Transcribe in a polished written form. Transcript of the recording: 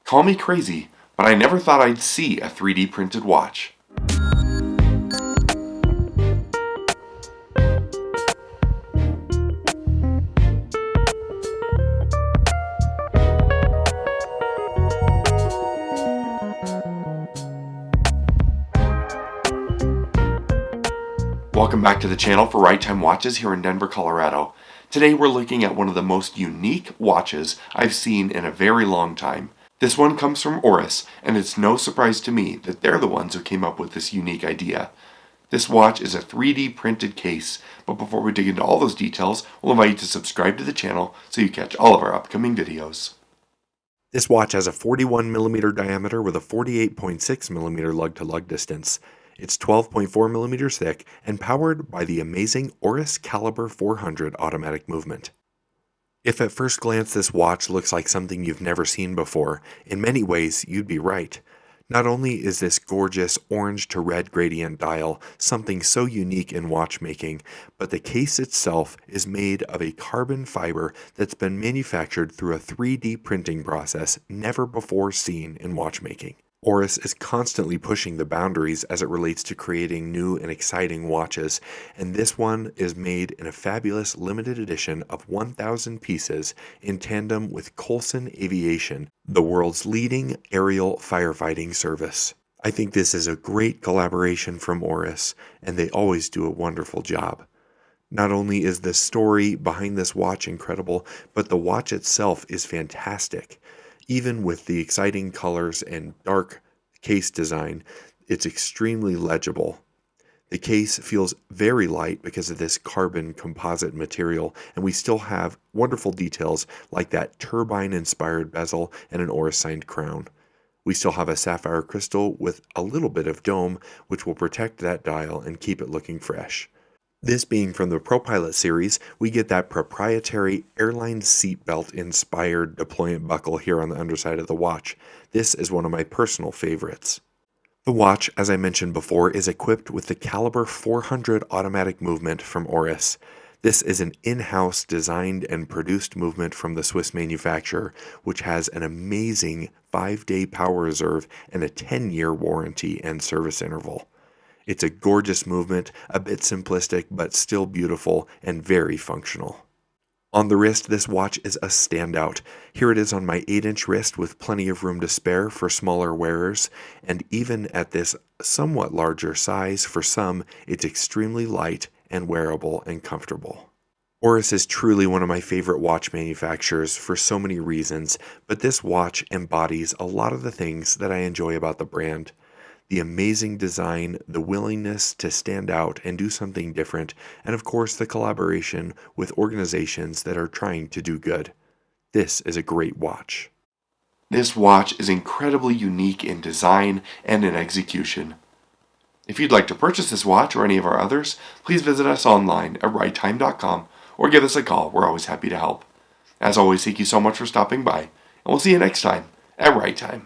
Call me crazy, but I never thought I'd see a 3D printed watch. Welcome back to the channel for Right Time Watches here in Denver, Colorado. Today we're looking at one of the most unique watches I've seen in a very long time. This one comes from Oris, and it's no surprise to me that they're the ones who came up with this unique idea. This watch is a 3D printed case, but before we dig into all those details, we'll invite you to subscribe to the channel so you catch all of our upcoming videos. This watch has a 41mm diameter with a 48.6mm lug-to-lug distance. It's 12.4 millimeters thick and powered by the amazing Oris Caliber 400 automatic movement. If at first glance this watch looks like something you've never seen before, in many ways you'd be right. Not only is this gorgeous orange to red gradient dial something so unique in watchmaking, but the case itself is made of a carbon fiber that's been manufactured through a 3D printing process never before seen in watchmaking. Oris is constantly pushing the boundaries as it relates to creating new and exciting watches, and this one is made in a fabulous limited edition of 1,000 pieces in tandem with Coulson Aviation, the world's leading aerial firefighting service. I think this is a great collaboration from Oris, and they always do a wonderful job. Not only is the story behind this watch incredible, but the watch itself is fantastic. Even with the exciting colors and dark case design, it's extremely legible. The case feels very light because of this carbon composite material, and we still have wonderful details like that turbine-inspired bezel and an Oris-signed crown. We still have a sapphire crystal with a little bit of dome, which will protect that dial and keep it looking fresh. This being from the ProPilot series, we get that proprietary airline seatbelt inspired deployant buckle here on the underside of the watch. This is one of my personal favorites. The watch, as I mentioned before, is equipped with the Caliber 400 automatic movement from Oris. This is an in-house designed and produced movement from the Swiss manufacturer, which has an amazing 5-day power reserve and a 10-year warranty and service interval. It's a gorgeous movement, a bit simplistic, but still beautiful and very functional. On the wrist, this watch is a standout. Here it is on my 8-inch wrist with plenty of room to spare for smaller wearers, and even at this somewhat larger size, for some, it's extremely light and wearable and comfortable. Oris is truly one of my favorite watch manufacturers for so many reasons, but this watch embodies a lot of the things that I enjoy about the brand. The amazing design, the willingness to stand out and do something different, and of course the collaboration with organizations that are trying to do good. This is a great watch. This watch is incredibly unique in design and in execution. If you'd like to purchase this watch or any of our others, please visit us online at righttime.com or give us a call. We're always happy to help. As always, thank you so much for stopping by, and we'll see you next time at Right Time.